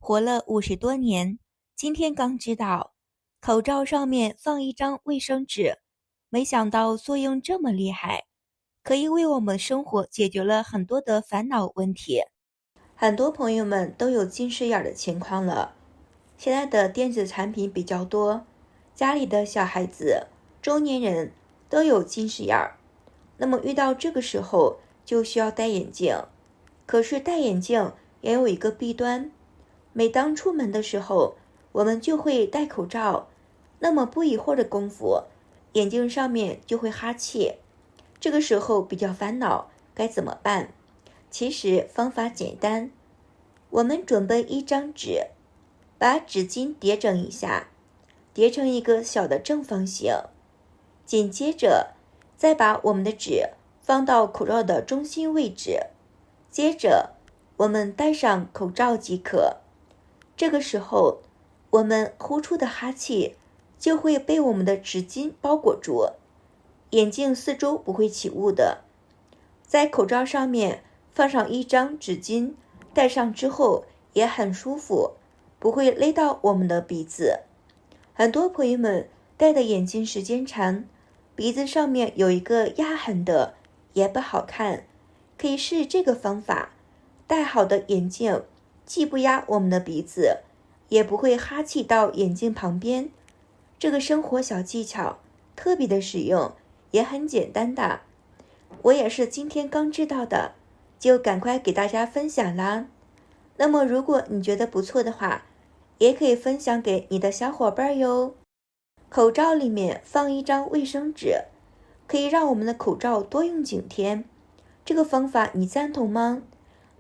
活了50多年，今天刚知道，口罩上面放一张卫生纸，没想到作用这么厉害，可以为我们生活解决了很多的烦恼问题。很多朋友们都有近视眼的情况了，现在的电子产品比较多，家里的小孩子、中年人都有近视眼，那么遇到这个时候就需要戴眼镜。可是戴眼镜也有一个弊端，每当出门的时候，我们就会戴口罩，那么不一会儿的功夫，眼镜上面就会哈气，这个时候比较烦恼，该怎么办？其实方法简单，我们准备一张纸，把纸巾叠整一下，叠成一个小的正方形，紧接着再把我们的纸放到口罩的中心位置，接着我们戴上口罩即可。这个时候，我们呼出的哈气就会被我们的纸巾包裹住，眼镜四周不会起雾的。在口罩上面放上一张纸巾，戴上之后也很舒服，不会勒到我们的鼻子。很多朋友们戴的眼镜时间长，鼻子上面有一个压痕的，也不好看，可以试这个方法。戴好的眼镜既不压我们的鼻子，也不会哈气到眼镜旁边。这个生活小技巧特别的实用，也很简单的。我也是今天刚知道的，就赶快给大家分享啦。那么如果你觉得不错的话，也可以分享给你的小伙伴哟。口罩里面放一张卫生纸，可以让我们的口罩多用几天。这个方法你赞同吗？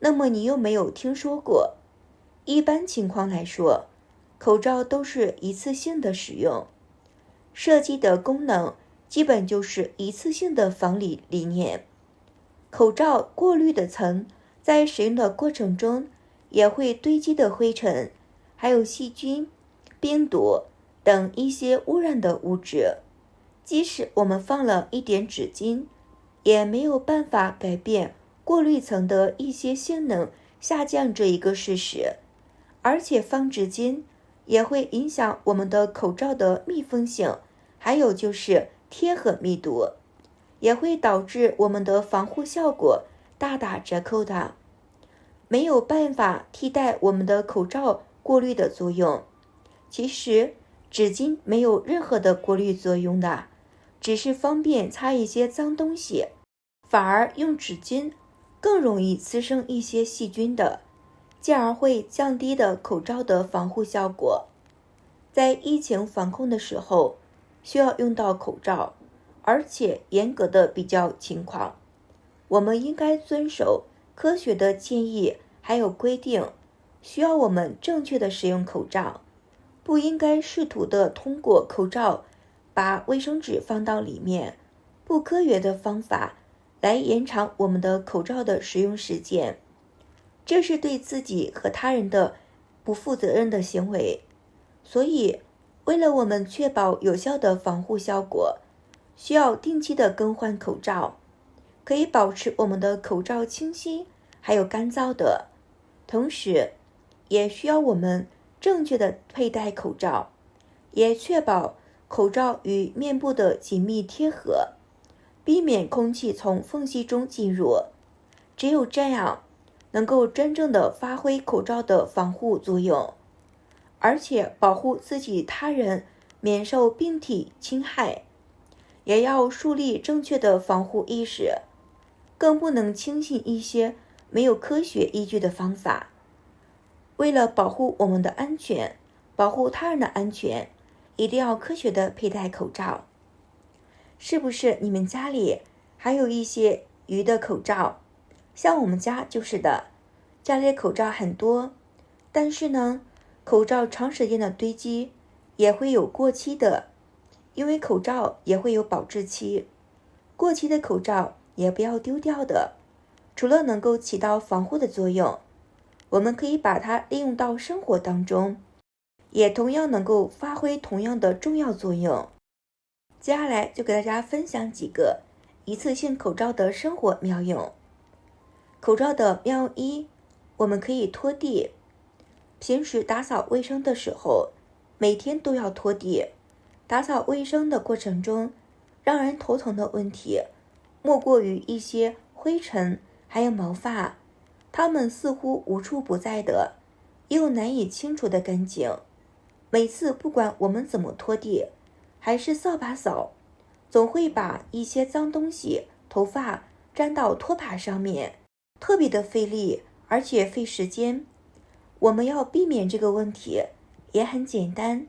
那么你有没有听说过？一般情况来说，口罩都是一次性的使用，设计的功能基本就是一次性的防理理念。口罩过滤的层在使用的过程中也会堆积的灰尘，还有细菌、病毒等一些污染的物质，即使我们放了一点纸巾，也没有办法改变过滤层的一些性能下降这一个事实。而且放纸巾也会影响我们的口罩的密封性，还有就是贴合密度，也会导致我们的防护效果大打折扣的。没有办法替代我们的口罩过滤的作用。其实纸巾没有任何的过滤作用的，只是方便擦一些脏东西，反而用纸巾更容易滋生一些细菌的，进而会降低的口罩的防护效果。在疫情防控的时候，需要用到口罩，而且严格的比较情况，我们应该遵守科学的建议还有规定，需要我们正确的使用口罩，不应该试图的通过口罩把卫生纸放到里面，不科学的方法来延长我们的口罩的使用时间，这是对自己和他人的不负责任的行为。所以为了我们确保有效的防护效果，需要定期的更换口罩，可以保持我们的口罩清新还有干燥的，同时也需要我们正确的佩戴口罩，也确保口罩与面部的紧密贴合，避免空气从缝隙中进入。只有这样能够真正的发挥口罩的防护作用，而且保护自己他人免受病体侵害。也要树立正确的防护意识，更不能轻信一些没有科学依据的方法。为了保护我们的安全，保护他人的安全，一定要科学的佩戴口罩。是不是你们家里还有一些余的口罩？像我们家就是的，家里口罩很多，但是呢，口罩长时间的堆积也会有过期的，因为口罩也会有保质期，过期的口罩也不要丢掉的。除了能够起到防护的作用，我们可以把它利用到生活当中，也同样能够发挥同样的重要作用。接下来就给大家分享几个一次性口罩的生活妙用。口罩的妙用一，我们可以拖地。平时打扫卫生的时候，每天都要拖地。打扫卫生的过程中，让人头疼的问题，莫过于一些灰尘，还有毛发，它们似乎无处不在的，又难以清除的干净。每次不管我们怎么拖地，还是扫把扫，总会把一些脏东西、头发粘到拖把上面，特别的费力，而且费时间。我们要避免这个问题，也很简单，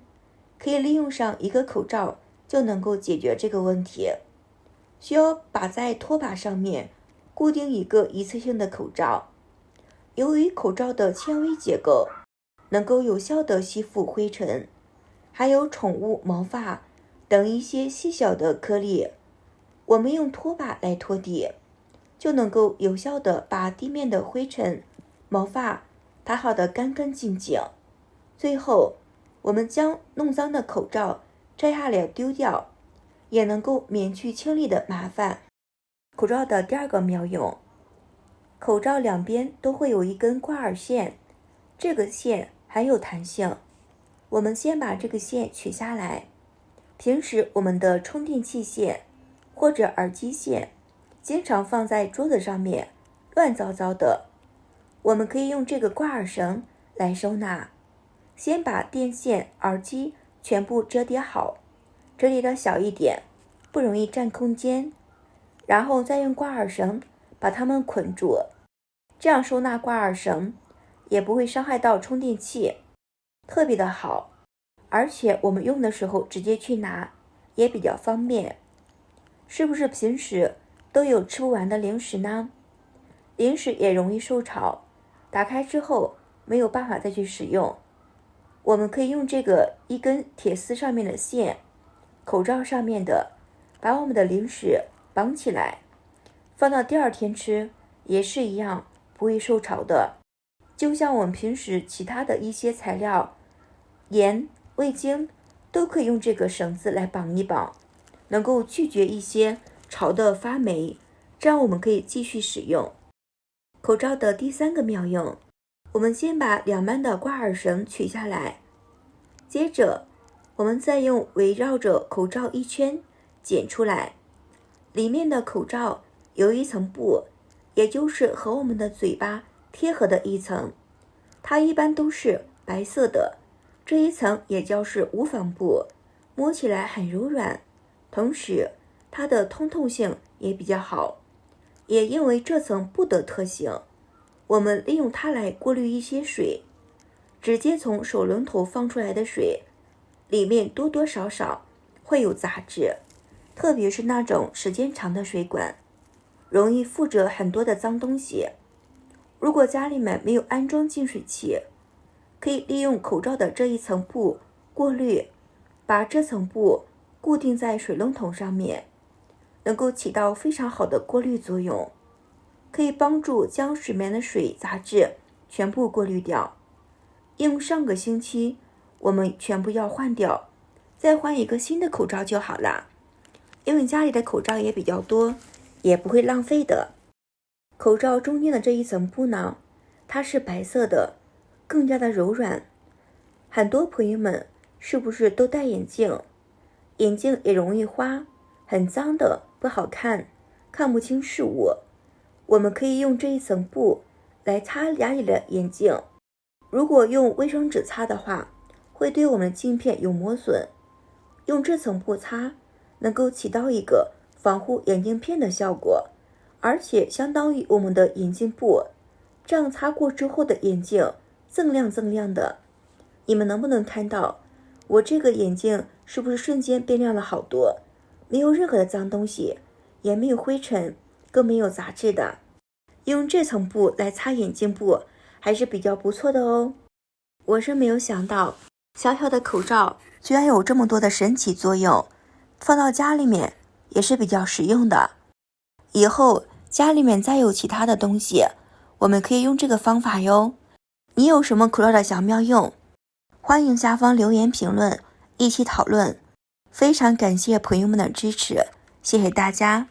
可以利用上一个口罩就能够解决这个问题。需要把在拖把上面固定一个一次性的口罩。由于口罩的纤维结构能够有效的吸附灰尘，还有宠物毛发等一些细小的颗粒，我们用拖把来拖地，就能够有效的把地面的灰尘、毛发打好的干干净净。最后，我们将弄脏的口罩摘下来丢掉，也能够免去清理的麻烦。口罩的第二个妙用，口罩两边都会有一根挂耳线，这个线很有弹性。我们先把这个线取下来。平时我们的充电器线或者耳机线经常放在桌子上面，乱糟糟的。我们可以用这个挂耳绳来收纳。先把电线、耳机全部折叠好，折叠的小一点，不容易占空间。然后再用挂耳绳把它们捆住，这样收纳挂耳绳也不会伤害到充电器，特别的好。而且我们用的时候直接去拿，也比较方便。是不是平时都有吃不完的零食呢？零食也容易受潮，打开之后没有办法再去使用。我们可以用这个一根铁丝上面的线，口罩上面的，把我们的零食绑起来，放到第二天吃，也是一样不会受潮的。就像我们平时其他的一些材料，盐、味精都可以用这个绳子来绑一绑，能够拒绝一些潮的发霉，这样我们可以继续使用。口罩的第三个妙用，我们先把两端的挂耳绳取下来，接着我们再用围绕着口罩一圈剪出来。里面的口罩有一层布，也就是和我们的嘴巴贴合的一层，它一般都是白色的，这一层也叫是无纺布，摸起来很柔软，同时它的通透性也比较好。也因为这层布的特性，我们利用它来过滤一些水，直接从手龙头放出来的水里面多多少少会有杂质，特别是那种时间长的水管，容易附着很多的脏东西。如果家里面没有安装净水器，可以利用口罩的这一层布过滤，把这层布固定在水龙头上面，能够起到非常好的过滤作用，可以帮助将水面的水杂质全部过滤掉。用上个星期我们全部要换掉，再换一个新的口罩就好了。因为家里的口罩也比较多，也不会浪费的。口罩中间的这一层布呢，它是白色的，更加的柔软。很多朋友们是不是都戴眼镜？眼镜也容易花，很脏的，不好看，看不清事物。我们可以用这一层布来擦牙里的眼镜。如果用卫生纸擦的话，会对我们的镜片有磨损。用这层布擦，能够起到一个防护眼镜片的效果，而且相当于我们的眼镜布。这样擦过之后的眼镜锃亮锃亮的。你们能不能看到我这个眼镜是不是瞬间变亮了好多？没有任何的脏东西，也没有灰尘，更没有杂质的。用这层布来擦眼镜布还是比较不错的哦。我是没有想到小小的口罩居然有这么多的神奇作用，放到家里面也是比较实用的。以后家里面再有其他的东西，我们可以用这个方法哟。你有什么口罩的小妙用？欢迎下方留言评论，一起讨论。非常感谢朋友们的支持，谢谢大家。